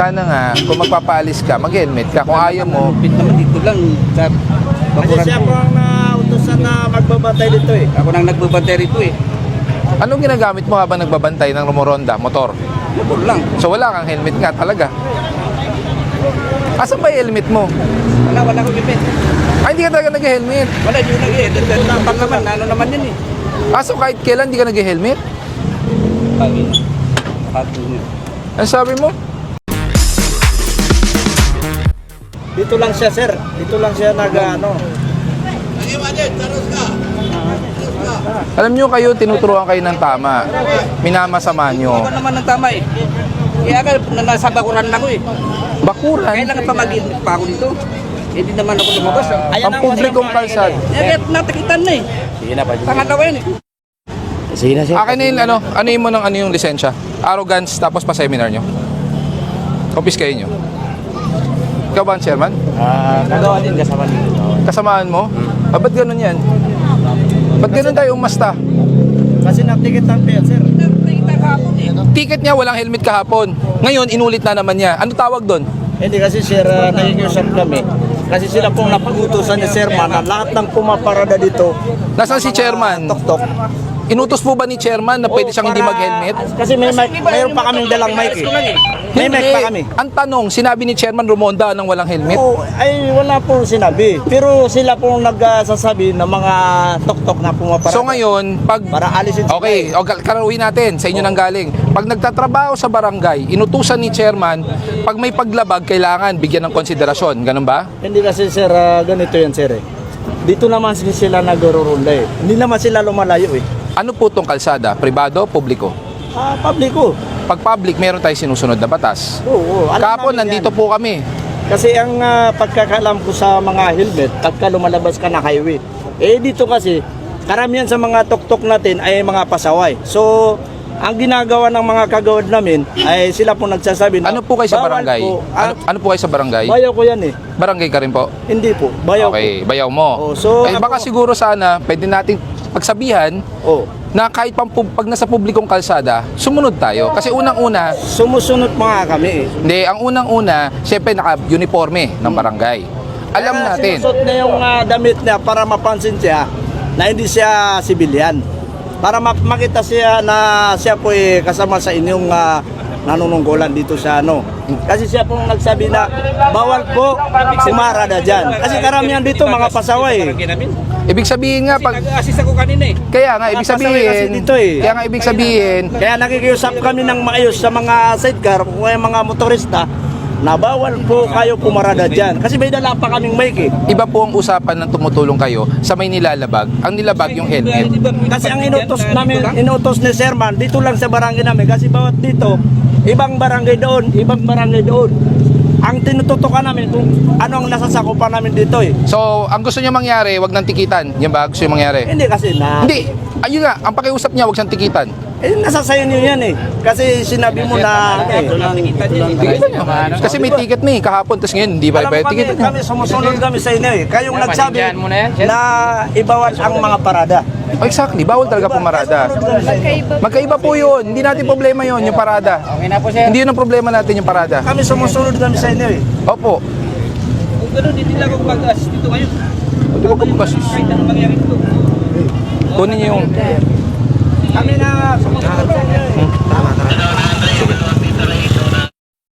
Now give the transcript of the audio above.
Sana nga, kung magpapaalis ka, mag-helmet ka. Kung ayaw mo, Pit naman dito lang sa Kasi bakuran siya ko. po ang nautosan na magbabantay dito eh. Ako nang nagbabantay rito eh. anong ginagamit mo habang nagbabantay ng rumoronda? Motor. Motor lang. So wala kang helmet nga talaga. Asan ba yung helmet mo? Wala ko gipit. Ay, hindi ka talaga nag-helmet. Wala, yun lang eh. Dapat naman, ano naman yun eh. So kahit kailan hindi ka nag-helmet? Ano sabi mo? Dito lang siya sir. Dito lang siya nag-ano. Alam nyo kayo, tinuturuan kayo ng tama. Minamasama nyo. Ako naman ang tama eh. Kaya ka, nasa bakuran lang ako eh. Bakuran. Kailangan pa mag-init pa ako dito. Hindi naman ako lumabas. Ang publikong kalsada. Kaya natakitan na eh. Sige na pa. Pangalawa yun eh. Sige na sir. Akin na yun, ano yun mo ng ano yung lisensya? Arrogance, tapos pa seminar nyo? Kopis kayo nyo? Ikaw ba ang chairman? Nagawa din kasama dito. Kasamaan mo? Ba't ganun yan? Ba't ganun tayo umasta? Kasi natikitan pa yan sir. Natakitan kahapon eh. Ticket niya, walang helmet kahapon. Ngayon, inulit na naman niya. Ano tawag doon? Hindi kasi sir, nakikiusap kami. Kasi sila pong napag-utusan ni Sir Man na lahat ng pumaparada dito. Nasaan si chairman? Tok-tok. Inutos po ba ni chairman na pwede siyang hindi mag-helmet? Kasi may mic, mayroon pa kaming dalang mic eh. May mic pa kami. Ang tanong, sinabi ni chairman Romonda ng walang helmet? Oo, ay wala po sinabi. Pero sila pong nagsasabi ng mga tok-tok na pumaparada. So ngayon, pag... para alisin sila. Okay, karawin natin, sa inyo nang galing. Pag nagtatrabaho sa barangay, inutusan ni chairman, pag may paglabag, kailangan bigyan ng konsiderasyon. Ganun ba? Hindi kasi sir, ganito yan sir eh. Dito naman sila nagro-ronda eh. Hindi naman sila lumalayo eh. Ano po tong kalsada? Pribado, publiko? Publiko. Pag public, meron tayong sinusunod na batas. Oo, alam Kahapon, namin nandito yan. po kami. Kasi ang pagkakalam ko sa mga helmet, pagka lumalabas ka na highway. Eh dito kasi, karamihan sa mga tok-tok natin ay mga pasaway. So, ang ginagawa ng mga kagawad namin ay sila po nagsasabi na Ano po kayo sa bawal barangay? po. Ano po kayo sa barangay? Bayaw ko yan eh. Barangay ka rin po? Hindi po, bayaw Okay, bayaw mo. Oh, so Eh, baka ako- siguro sana, pwede nating pagsabihan ko. Oh. na kahit pag nasa publikong kalsada, sumunod tayo. Kasi unang-una, Sumusunod mga kami eh. hindi, ang unang-una, syempre naka-uniforme ng barangay. Alam Kaya natin. Sinusot niya yung damit niya para mapansin siya na hindi siya sibilyan. Para makita siya na siya po kasama sa inyong nanunungkulan dito sa ano. Kasi siya pong nagsabi na bawal po sumarada dyan. Kasi karamihan dito mga pasaway. Ibig sabihin nga, pag... Nag-assist ako kanina eh. Kaya nga, ibig Napasaway kasi sabihin... dito eh. Kaya nga, ibig sabihin, Kaya nakikiusap kami ng maayos sa mga sidecar o mga motorista na bawal po kayo pumarada dyan. Kasi may dala pa kaming mic eh. iba po ang usapan ng tumutulong kayo sa may nilalabag. Ang nilabag yung helmet. Kasi ang inutos ni Sherman dito lang sa barangay namin kasi bawat dito ibang barangay doon, ibang barangay doon. Ang tinututukan namin kung ano ang nasasakupan namin dito eh. So, ang gusto niya mangyari, wag nang tikitan. Yan ba gusto niya mangyari? Hindi kasi na Hindi. Ayun nga, ang pakiusap niya, wag siyang tikitan. nasa sayo niyo yan eh. Kasi sinabi mo na Kasi may ticket na eh, kahapon, tapos ngayon, hindi ba alam iba mo yung ticket? kami sumusunod kami sa inyo eh. Kayong nagsabi na ibawal ang mga parada. Oh, exactly, bawal talaga pumarada. Sumunod kami sa inyo. Magkaiba po yun. Hindi natin problema yun, yung parada. Okay na po sir. Hindi yun ang problema natin, yung parada. Kami sumusunod kami sa inyo eh. Opo. Kung gano'n, hindi lang ako mag-assist dito ngayon. Hindi ko kasi Kahit anong mangyari dito. kunin niyo yung... Kami na sumusunod sa inyo.